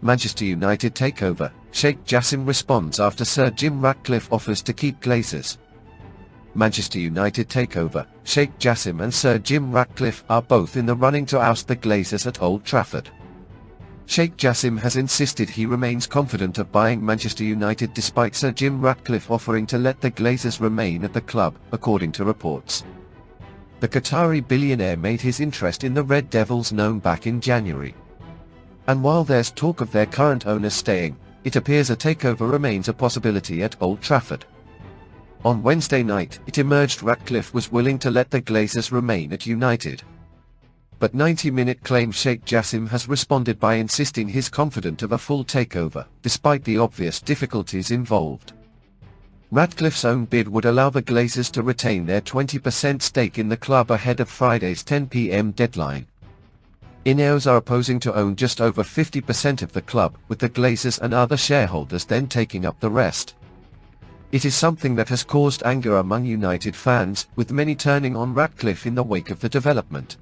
Manchester United takeover, Sheikh Jassim responds after Sir Jim Ratcliffe offers to keep Glazers. Manchester United takeover, Sheikh Jassim and Sir Jim Ratcliffe are both in the running to oust the Glazers at Old Trafford. Sheikh Jassim has insisted he remains confident of buying Manchester United despite Sir Jim Ratcliffe offering to let the Glazers remain at the club, according to reports. The Qatari billionaire made his interest in the Red Devils known back in January. And while there's talk of their current owners staying, it appears a takeover remains a possibility at Old Trafford. On Wednesday night, it emerged Ratcliffe was willing to let the Glazers remain at United. But 90 Minute claims Sheikh Jassim has responded by insisting he's confident of a full takeover, despite the obvious difficulties involved. Ratcliffe's own bid would allow the Glazers to retain their 20% stake in the club ahead of Friday's 10 p.m. deadline. Ineos are opposing to own just over 50% of the club, with the Glazers and other shareholders then taking up the rest. It is something that has caused anger among United fans, with many turning on Ratcliffe in the wake of the development.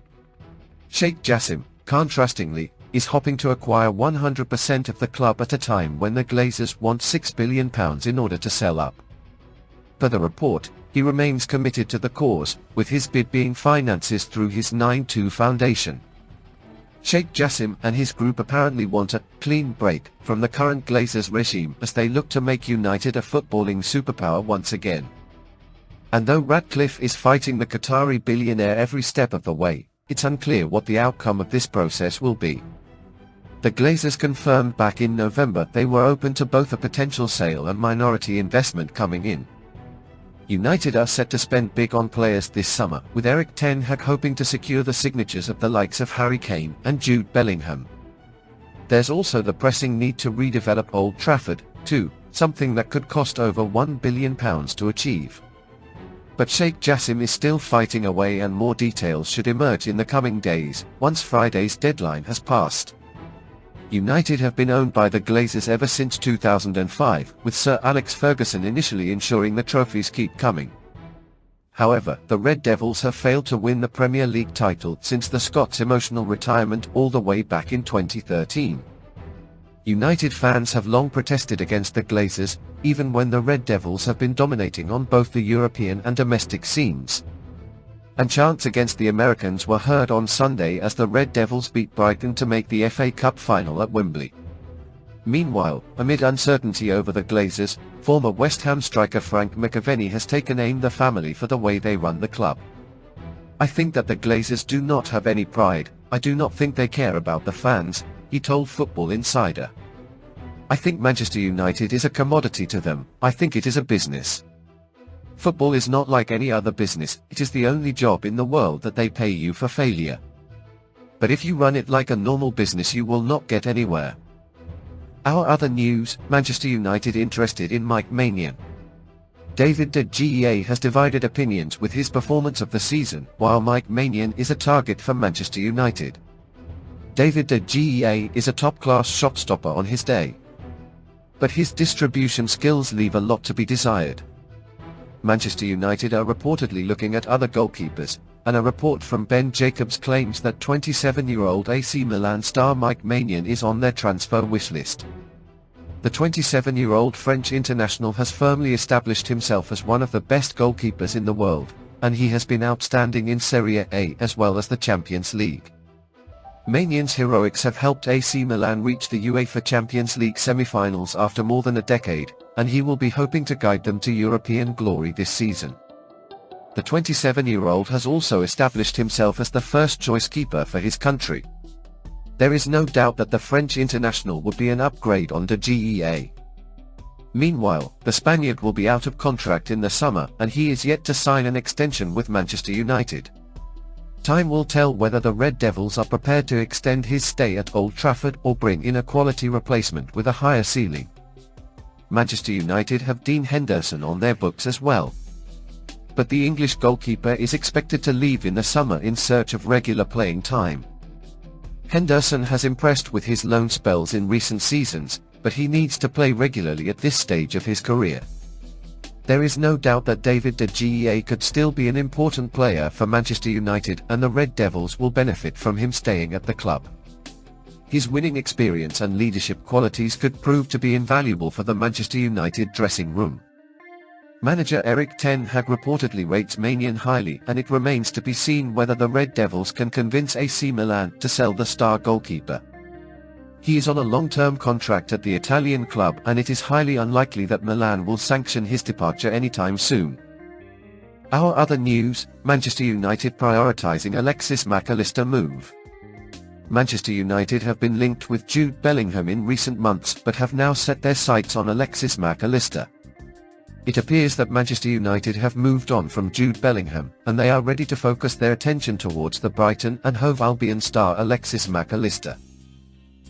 Sheikh Jassim, contrastingly, is hoping to acquire 100% of the club at a time when the Glazers want £6 billion in order to sell up. Per the report, he remains committed to the cause, with his bid being finances through his 9-2 foundation. Sheikh Jassim and his group apparently want a clean break from the current Glazers regime as they look to make United a footballing superpower once again. And though Ratcliffe is fighting the Qatari billionaire every step of the way, it's unclear what the outcome of this process will be. The Glazers confirmed back in November they were open to both a potential sale and minority investment coming in. United are set to spend big on players this summer, with Erik ten Hag hoping to secure the signatures of the likes of Harry Kane and Jude Bellingham. There's also the pressing need to redevelop Old Trafford, too, something that could cost over £1 billion to achieve. But Sheikh Jassim is still fighting away and more details should emerge in the coming days, once Friday's deadline has passed. United have been owned by the Glazers ever since 2005, with Sir Alex Ferguson initially ensuring the trophies keep coming. However, the Red Devils have failed to win the Premier League title since the Scots' emotional retirement all the way back in 2013. United fans have long protested against the Glazers, even when the Red Devils have been dominating on both the European and domestic scenes. And chants against the Americans were heard on Sunday as the Red Devils beat Brighton to make the FA Cup final at Wembley. Meanwhile, amid uncertainty over the Glazers, former West Ham striker Frank McAvenny has taken aim the family for the way they run the club. "I think that the Glazers do not have any pride, I do not think they care about the fans," he told Football Insider. "I think Manchester United is a commodity to them, I think it is a business. Football is not like any other business, it is the only job in the world that they pay you for failure. But if you run it like a normal business you will not get anywhere." Our other news, Manchester United interested in Mike Maignan. David de Gea has divided opinions with his performance of the season, while Mike Maignan is a target for Manchester United. David de Gea is a top-class shot-stopper on his day, but his distribution skills leave a lot to be desired. Manchester United are reportedly looking at other goalkeepers, and a report from Ben Jacobs claims that 27-year-old AC Milan star Mike Maignan is on their transfer wishlist. The 27-year-old French international has firmly established himself as one of the best goalkeepers in the world, and he has been outstanding in Serie A as well as the Champions League. Maignan's heroics have helped AC Milan reach the UEFA Champions League semi-finals after more than a decade, and he will be hoping to guide them to European glory this season. The 27-year-old has also established himself as the first-choice keeper for his country. There is no doubt that the French international would be an upgrade on de Gea. Meanwhile, the Spaniard will be out of contract in the summer, and he is yet to sign an extension with Manchester United. Time will tell whether the Red Devils are prepared to extend his stay at Old Trafford or bring in a quality replacement with a higher ceiling. Manchester United have Dean Henderson on their books as well. But the English goalkeeper is expected to leave in the summer in search of regular playing time. Henderson has impressed with his loan spells in recent seasons, but he needs to play regularly at this stage of his career. There is no doubt that David de Gea could still be an important player for Manchester United, and the Red Devils will benefit from him staying at the club. His winning experience and leadership qualities could prove to be invaluable for the Manchester United dressing room. Manager Erik ten Hag reportedly rates Maignan highly, and it remains to be seen whether the Red Devils can convince AC Milan to sell the star goalkeeper. He is on a long-term contract at the Italian club, and it is highly unlikely that Milan will sanction his departure anytime soon. Our other news: Manchester United prioritizing Alexis Mac Allister move. Manchester United have been linked with Jude Bellingham in recent months, but have now set their sights on Alexis Mac Allister. It appears that Manchester United have moved on from Jude Bellingham, and they are ready to focus their attention towards the Brighton and Hove Albion star Alexis Mac Allister.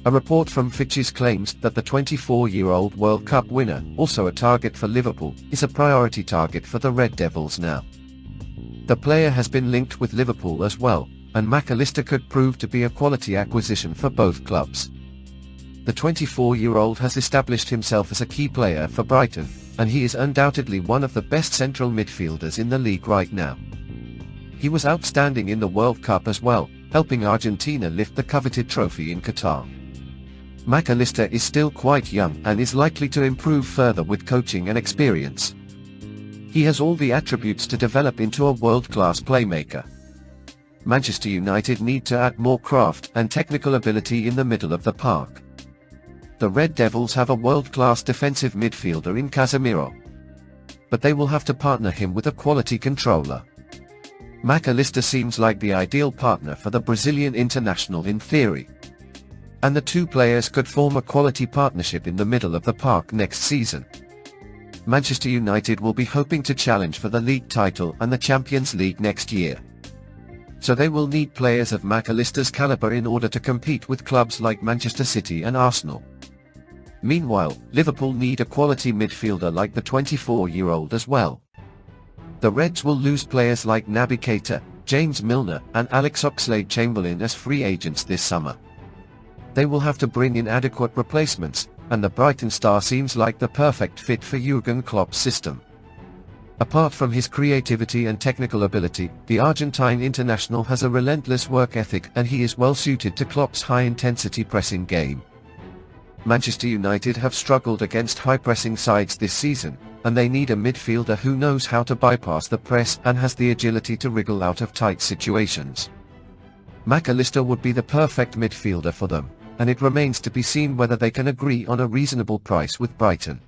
A report from Fitches claims that the 24-year-old World Cup winner, also a target for Liverpool, is a priority target for the Red Devils now. The player has been linked with Liverpool as well, and Mac Allister could prove to be a quality acquisition for both clubs. The 24-year-old has established himself as a key player for Brighton, and he is undoubtedly one of the best central midfielders in the league right now. He was outstanding in the World Cup as well, helping Argentina lift the coveted trophy in Qatar. Mac Allister is still quite young and is likely to improve further with coaching and experience. He has all the attributes to develop into a world-class playmaker. Manchester United need to add more craft and technical ability in the middle of the park. The Red Devils have a world-class defensive midfielder in Casemiro, but they will have to partner him with a quality controller. Mac Allister seems like the ideal partner for the Brazilian international in theory, and the two players could form a quality partnership in the middle of the park next season. Manchester United will be hoping to challenge for the league title and the Champions League next year, so they will need players of Mac Allister's caliber in order to compete with clubs like Manchester City and Arsenal. Meanwhile, Liverpool need a quality midfielder like the 24-year-old as well. The Reds will lose players like Naby Keita, James Milner, and Alex Oxlade-Chamberlain as free agents this summer. They will have to bring in adequate replacements, and the Brighton star seems like the perfect fit for Jurgen Klopp's system. Apart from his creativity and technical ability, the Argentine international has a relentless work ethic, and he is well suited to Klopp's high-intensity pressing game. Manchester United have struggled against high-pressing sides this season, and they need a midfielder who knows how to bypass the press and has the agility to wriggle out of tight situations. Mac Allister would be the perfect midfielder for them, and it remains to be seen whether they can agree on a reasonable price with Brighton.